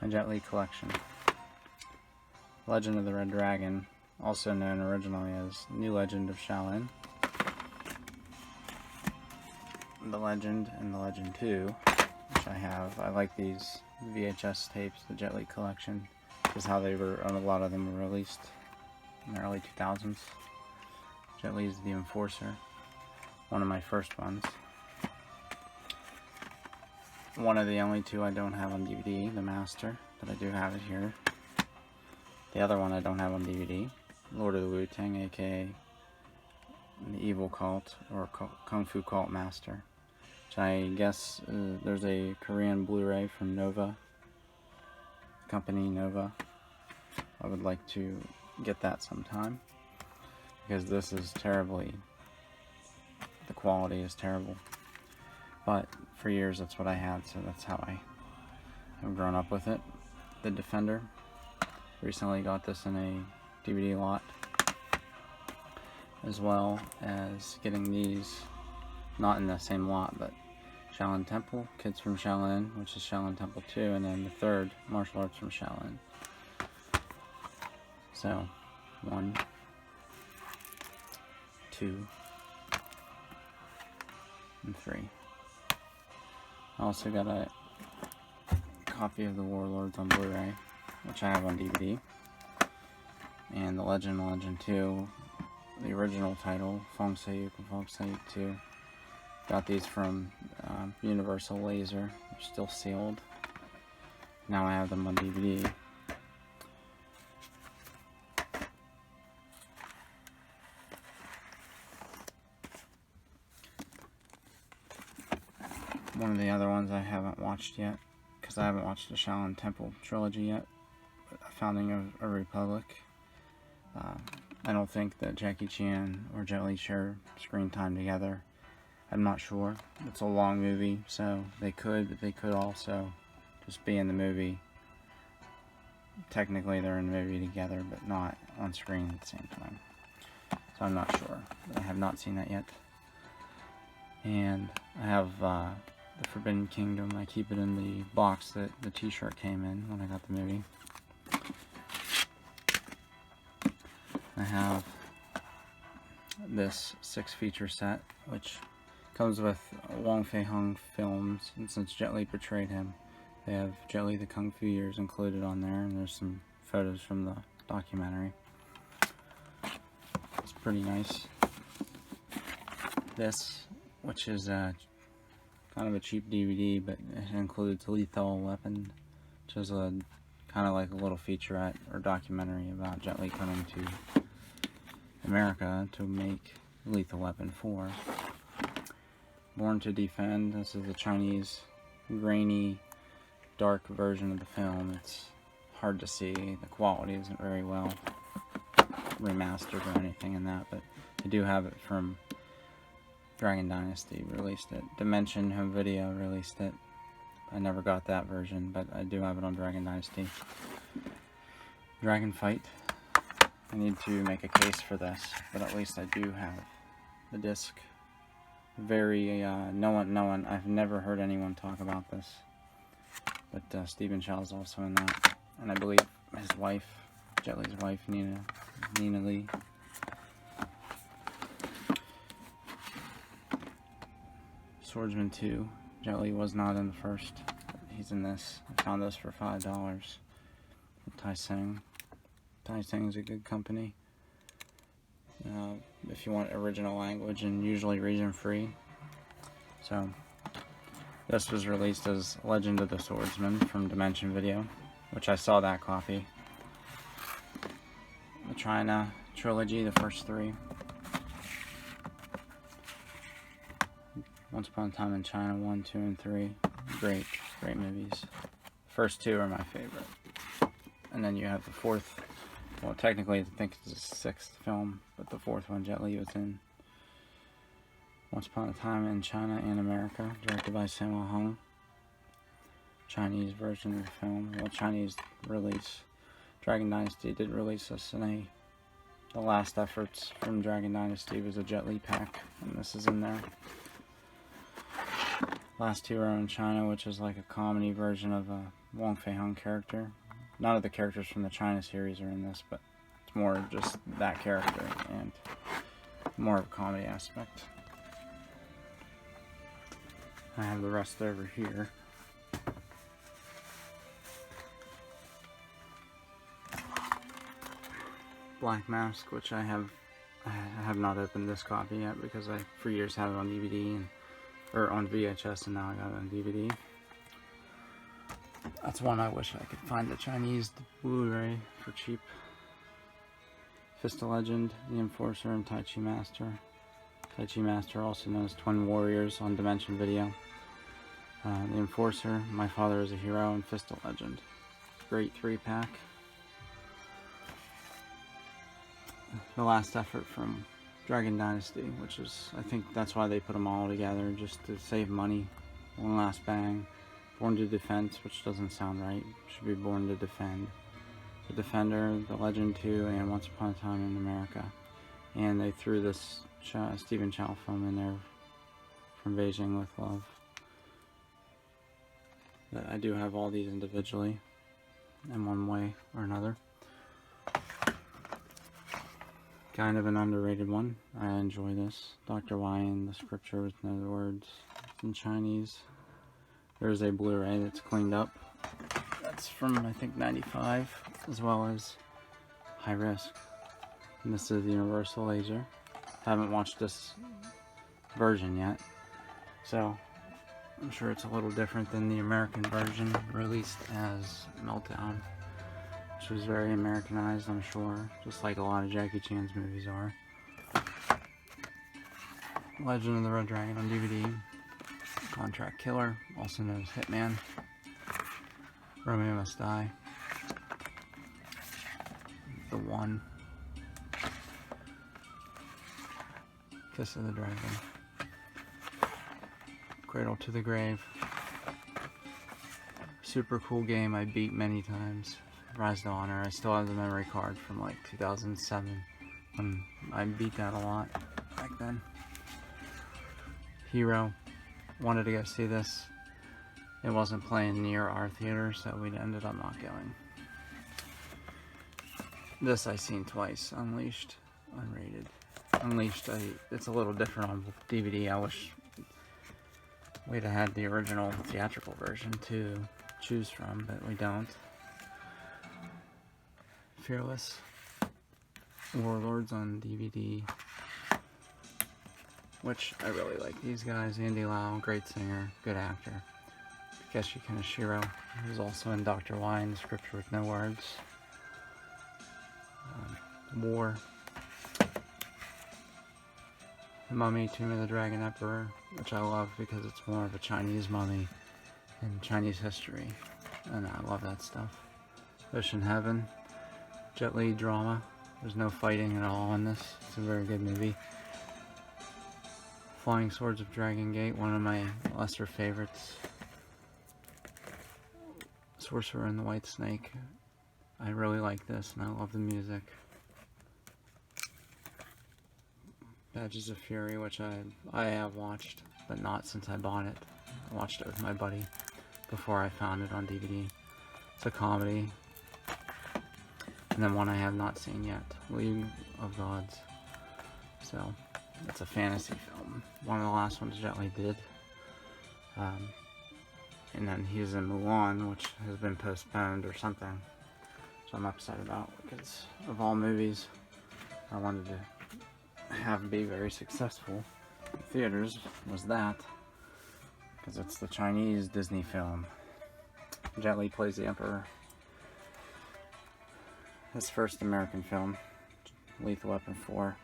My Jet Li collection. Legend of the Red Dragon, also known originally as New Legend of Shaolin. The Legend and the Legend 2, which I have. I like these VHS tapes, the Jet Li collection, is how they were, a lot of them were released in the early 2000s. Jet Li is the Enforcer, one of my first ones. One of the only two I don't have on DVD, The Master, but I do have it here. The other one I don't have on DVD, Lord of the Wu-Tang, aka the Evil Cult, or Kung Fu Cult Master. Which I guess there's a Korean Blu-ray from Nova, company Nova. I would like to get that sometime, because this is terribly, the quality is terrible. But for years that's what I had, so that's how I have grown up with it. The Defender. Recently got this in a DVD lot, as well as getting these, not in the same lot, but Shaolin Temple, Kids from Shaolin, which is Shaolin Temple 2, and then the third, Martial Arts from Shaolin. So, 1, 2, and 3. I also got a copy of the Warlords on Blu-ray, which I have on DVD, and the Legend 2, the original title, Fong Sayuk and Fong Sayuk 2. Got these from Universal Laser. They're still sealed. Now I have them on DVD. One of the other ones I haven't watched yet, because I haven't watched the Shaolin Temple trilogy yet, Founding of a Republic. I don't think that Jackie Chan or Jet Li share screen time together. I'm not sure. It's a long movie, so they could, but they could also just be in the movie. Technically they're in the movie together, but not on screen at the same time. So I'm not sure. I have not seen that yet. And I have the Forbidden Kingdom. I keep it in the box that the t-shirt came in when I got the movie. I have this 6-feature set, which comes with Wong Fei Hung films, and since Jet Li portrayed him, they have Jet Li the Kung Fu Years included on there, and there's some photos from the documentary. It's pretty nice. This, which is kind of a cheap DVD, but it includes Lethal Weapon, which is a kind of like a little featurette or documentary about Jet Li coming to America to make Lethal Weapon 4. Born to Defend. This is a Chinese, grainy, dark version of the film. It's hard to see. The quality isn't very well remastered or anything in that, but I do have it from Dragon Dynasty, released it. Dimension Home Video released it. I never got that version, but I do have it on Dragon Dynasty. Dragon Fight. I need to make a case for this, but at least I do have the disc. Very, no one, I've never heard anyone talk about this, but Stephen Chow is also in that, and I believe his wife, Jet Li's wife, Nina Lee. Swordsman 2, Jet Li was not in the first, he's in this. I found this for $5 from Tai Seng. Tai Seng is a good company. If you want original language and usually region free. So this was released as Legend of the Swordsman from Dimension Video, which I saw that copy. The China trilogy, the first 3. Once Upon a Time in China 1, 2, and 3. Great movies. First 2 are my favorite. And then you have the 4th. Well, technically, I think it's the 6th film, but the 4th one Jet Li was in. Once Upon a Time in China and America, directed by Sammo Hung. Chinese version of the film. Well, Chinese release. Dragon Dynasty did release this in the last efforts from Dragon Dynasty was a Jet Li pack, and this is in there. Last Hero in China, which is like a comedy version of a Wong Fei-hung character. None of the characters from the China series are in this, but it's more just that character and more of a comedy aspect. I have the rest over here. Black Mask, which I have not opened this copy yet because I for years had it on DVD or on VHS, and now I got it on DVD. That's one I wish I could find the Chinese Blu-ray for cheap. Fist of Legend, The Enforcer, and Tai Chi Master. Tai Chi Master, also known as Twin Warriors on Dimension Video. The Enforcer, My Father is a Hero, and Fist of Legend. Great 3-pack. The Last Effort from Dragon Dynasty, which is, I think that's why they put them all together, just to save money. One Last Bang. Born to Defense, which doesn't sound right. Should be Born to Defend. The Defender, The Legend 2, and Once Upon a Time in America. And they threw this Stephen Chow film in there from Beijing with Love. But I do have all these individually in one way or another. Kind of an underrated one. I enjoy this. Dr. Y and the Scripture with No Words in Chinese. There's a Blu-ray that's cleaned up. That's from, I think, 95, as well as High Risk. And this is the Universal Laser. Haven't watched this version yet, so I'm sure it's a little different than the American version released as Meltdown, which was very Americanized, I'm sure, just like a lot of Jackie Chan's movies are. Legend of the Red Dragon on DVD. Contract Killer, also known as Hitman. Romeo Must Die. The One. Kiss of the Dragon. Cradle to the Grave. Super cool game I beat many times. Rise to Honor. I still have the memory card from like 2007 when I beat that a lot back then. Hero. Wanted to go see this. It wasn't playing near our theater, so we ended up not going. This I've seen twice. Unleashed, unrated. Unleashed, it's a little different on DVD. I wish we'd have had the original theatrical version to choose from, but we don't. Fearless. Warlords on DVD. Which I really like these guys. Andy Lau, great singer, good actor. Takeshi Kaneshiro, who's also in Dr. Y and the Scripture with No Words. War. The Mummy, Tomb of the Dragon Emperor, which I love because it's more of a Chinese mummy in Chinese history, and I love that stuff. Ocean Heaven. Jet Li drama. There's no fighting at all in this. It's a very good movie. Flying Swords of Dragon Gate, one of my lesser favorites. Sorcerer and the White Snake. I really like this, and I love the music. Badges of Fury, which I have watched, but not since I bought it. I watched it with my buddy before I found it on DVD. It's a comedy. And then one I have not seen yet, League of Gods. So, it's a fantasy film. One of the last ones Jet Li did. And then he's in Mulan, which has been postponed or something. So I'm upset about, because of all movies I wanted to have be very successful in theaters was that. Because it's the Chinese Disney film. Jet Li plays the Emperor. His first American film, Lethal Weapon 4.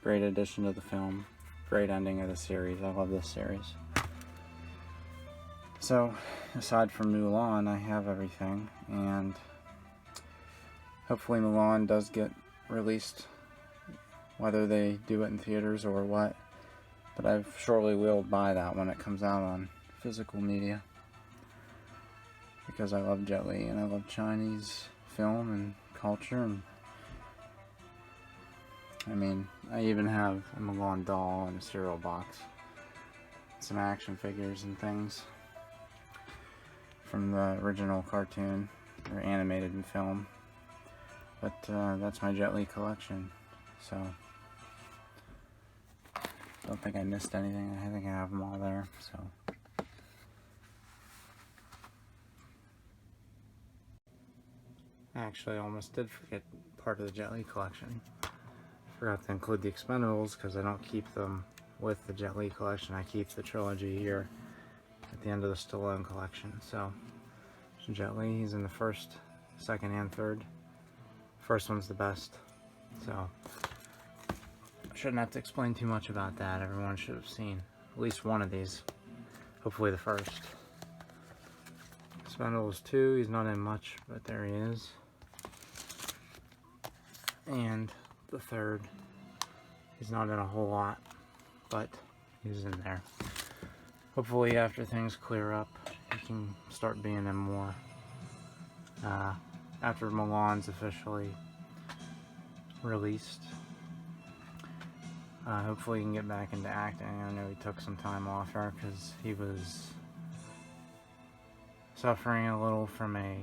Great addition to the film. Great ending of the series. I love this series. So, aside from Mulan, I have everything. And hopefully Mulan does get released. Whether they do it in theaters or what. But I surely will buy that when it comes out on physical media. Because I love Jet Li and I love Chinese film and culture, and I mean, I even have a Mulan doll in a cereal box. some action figures and things from the original cartoon. They're animated in film. But that's my Jet Li collection. So, don't think I missed anything. I think I have them all there. So, I actually almost did forget part of the Jet Li collection. Forgot to include the Expendables because I don't keep them with the Jet Li collection. I keep the trilogy here at the end of the Stallone collection. So, Jet Li, he's in the first, second, and third. First one's the best. So, I shouldn't have to explain too much about that. Everyone should have seen at least one of these. Hopefully the first. Expendables 2, he's not in much, but there he is. And the third, he's not in a whole lot, but he's in there. Hopefully after things clear up, he can start being in more. After Milan's officially released, hopefully he can get back into acting. I know he took some time off there because he was suffering a little from a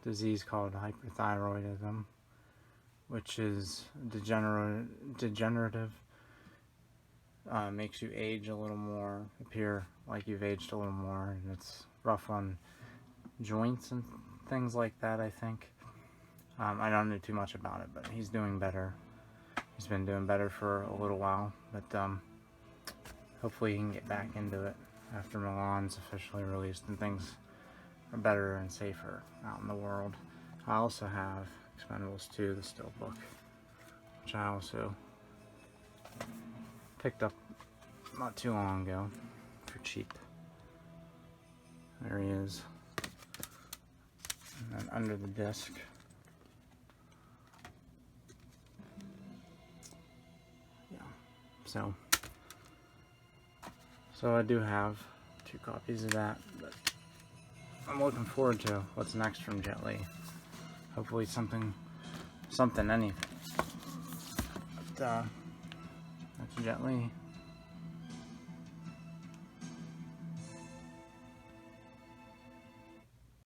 disease called hyperthyroidism, which is degenerative. Makes you age a little more, appear like you've aged a little more, and it's rough on joints and things like that, I think. I don't know too much about it, but he's doing better. He's been doing better for a little while, but hopefully he can get back into it after Milan's officially released and things are better and safer out in the world. I also have Expendables 2, the Steelbook, which I also picked up not too long ago for cheap. There he is. And then under the disc, yeah. So I do have 2 copies of that, but I'm looking forward to what's next from Jet Li. Hopefully something, anything. But that's Jet Li.